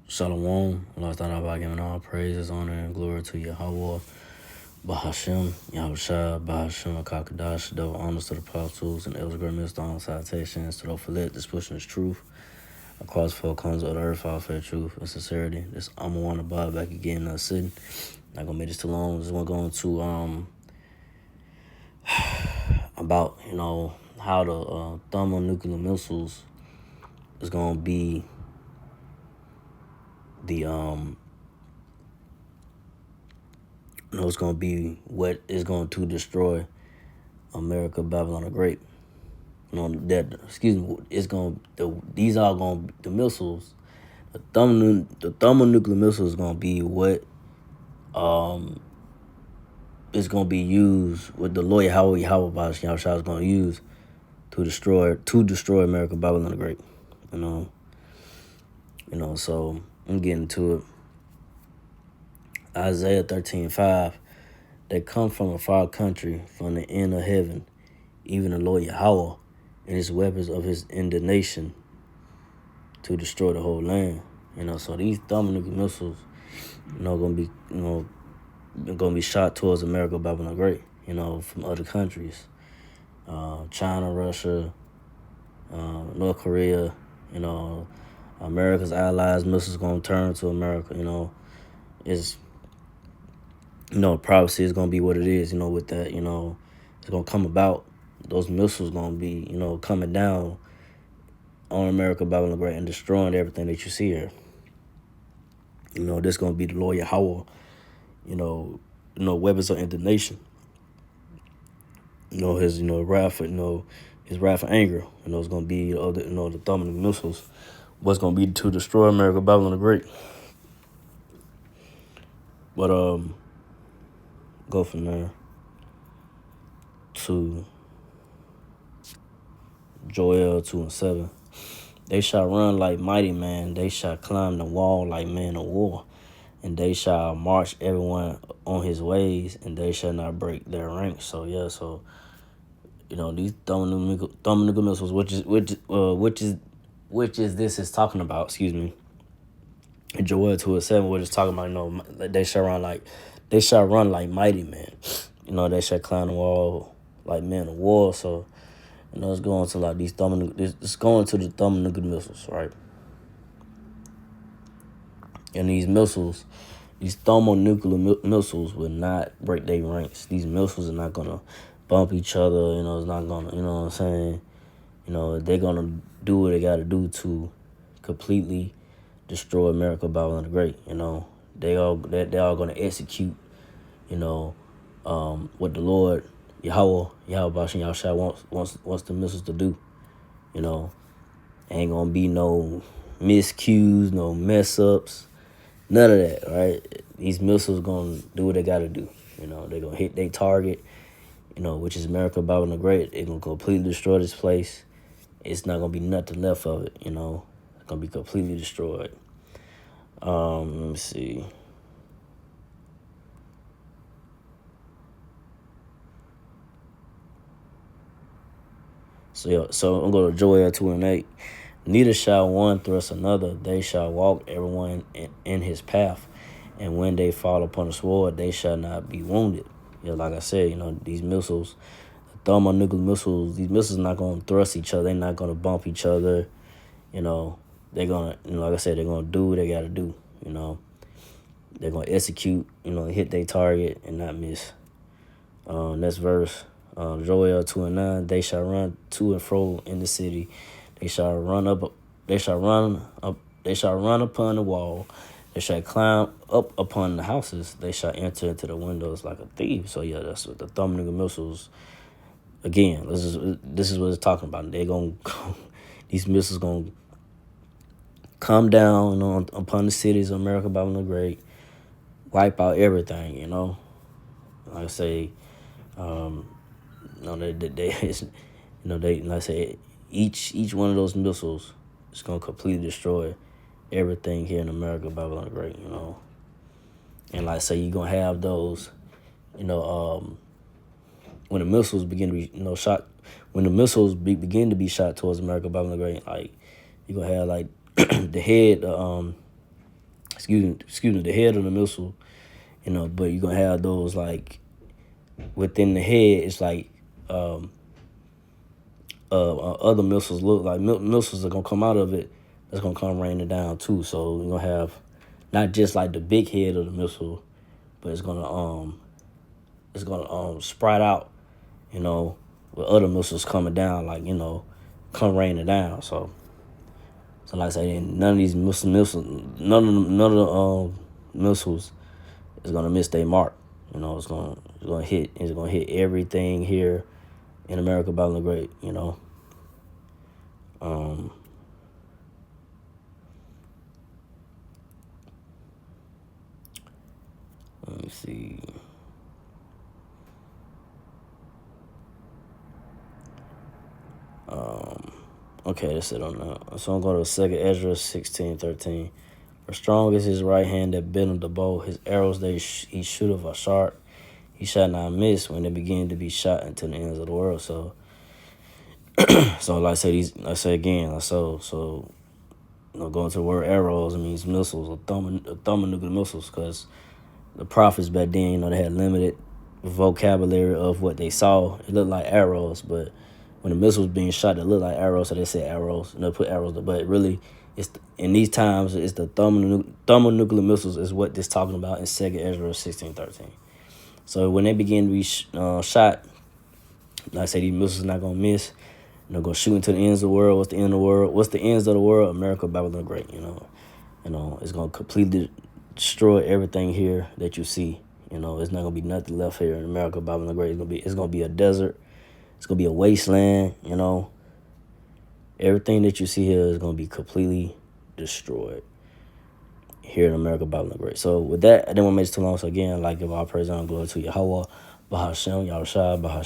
Shalom. Allah start out by giving all praises, honor, and glory to Yahweh, Bahashem, Yahushua, Bahashem, Kakadash, double honors to the apostles and elders, great midst, all salutations to the Philet, this pushing is truth across four corners of the earth, all fair truth and sincerity. This I'm one about back again in the city. Not gonna make this too long. Just want to go into about how the thermonuclear missiles is gonna be the it's going to be what is going to destroy America, Babylon the Great. It's going to, these are going to, the missiles, the thermonuclear missile is going to be what is going to be used, what the Lord Yahweh Yahushua is going to use to destroy America, Babylon the Great. So I'm getting to it. Isaiah 13:5. They come from a far country, from the end of heaven, even the Lord Yahweh and his weapons of his indignation to destroy the whole land. So these thermonuclear missiles, gonna be shot towards America, Babylon the Great, from other countries. China, Russia, North Korea, America's allies, missiles gonna turn to America, it's privacy is gonna be what it is, with that, it's gonna come about. Those missiles gonna be, coming down on America, Babylon the Great, and destroying everything that you see here. This gonna be the Lord Yahweh, weapons of indignation. His, wrath, his wrath and anger. It's gonna be the thermonuclear missiles. What's gonna be to destroy America, Babylon the Great. But go from there to Joel 2:7. They shall run like mighty men. They shall climb the wall like men of war. And they shall march everyone on his ways, and they shall not break their ranks. So these thermonuclear missiles, which is this is talking about. Excuse me. In Joel 2:7, which is talking about, they shall run like mighty men. They shall climb the wall like men of war. So it's going to like it's going to the thermonuclear missiles, right? And these thermonuclear missiles will not break their ranks. These missiles are not gonna bump each other. It's not gonna, what I'm saying. They're gonna do what they gotta do to completely destroy America, Babylon the Great. They all gonna execute. What the Lord Yahweh Yahushua wants the missiles to do. Ain't gonna be no miscues, no mess ups, none of that. Right? These missiles gonna do what they gotta do. They gonna hit their target. Which is America, Babylon the Great. They gonna completely destroy this place. It's not gonna be nothing left of it. It's gonna be completely destroyed. Let me see. So I'm going to Joel 2:8. Neither shall one thrust another. They shall walk everyone in his path. And when they fall upon the sword, they shall not be wounded. Like I said, these missiles, the thermonuclear missiles, these missiles are not going to thrust each other. They're not going to bump each other. They're going to, like I said, they're going to do what they got to do. They're going to execute, hit their target and not miss. Next verse. Joel 2:9. They shall run to and fro in the city. They shall run up. They shall run up. They shall run upon the wall. They shall climb up upon the houses. They shall enter into the windows like a thief. So that's what the thermonuclear missiles. Again, this is what it's talking about. They these missiles gonna come down upon the cities of America, Babylon the Great, wipe out everything. Like I say. They like I say, each one of those missiles is gonna completely destroy everything here in America, Babylon the Great. And like I say, you're gonna have those, when the missiles begin to be, shot, when the missiles begin to be shot towards America, Babylon the Great, like you're gonna have like the head, excuse me, the head of the missile, but you're gonna have those like within the head. It's like other missiles look like missiles are gonna come out of it. That's gonna come raining down too. So you're gonna have not just like the big head of the missile, but it's gonna spread out, with other missiles coming down, like come raining down. So like I say, none of these missiles is gonna miss their mark. It's gonna hit everything here in America, Babylon the Great. Um, let me see. Okay, that's it on that. So I'm going to 2nd Ezra 16:13. For strong is his right hand that bendeth the bow. His arrows he shooteth are sharp. He shall not miss when they begin to be shot into the ends of the world. So like I say, going to the word arrows, it means missiles or thermonuclear missiles, because the prophets back then, they had limited vocabulary of what they saw. It looked like arrows, but when the missiles being shot, it looked like arrows, so they said arrows, and they put arrows. But really, in these times, it's the thermonuclear missiles is what this talking about in 2nd Ezra 16:13. So when they begin to be shot, like I say, these missiles not gonna miss. They're gonna shoot into the ends of the world. What's the end of the world? What's the ends of the world? America, Babylon the Great. It's gonna completely destroy everything here that you see. It's not gonna be nothing left here in America, Babylon the Great. It's gonna be a desert. It's gonna be a wasteland. Everything that you see here is gonna be completely destroyed here in America, Babylon the Great. So with that, I didn't want to make it too long. So again, give all praise and glory to Yahweh, Bahashem, Yahushua, Bahashem.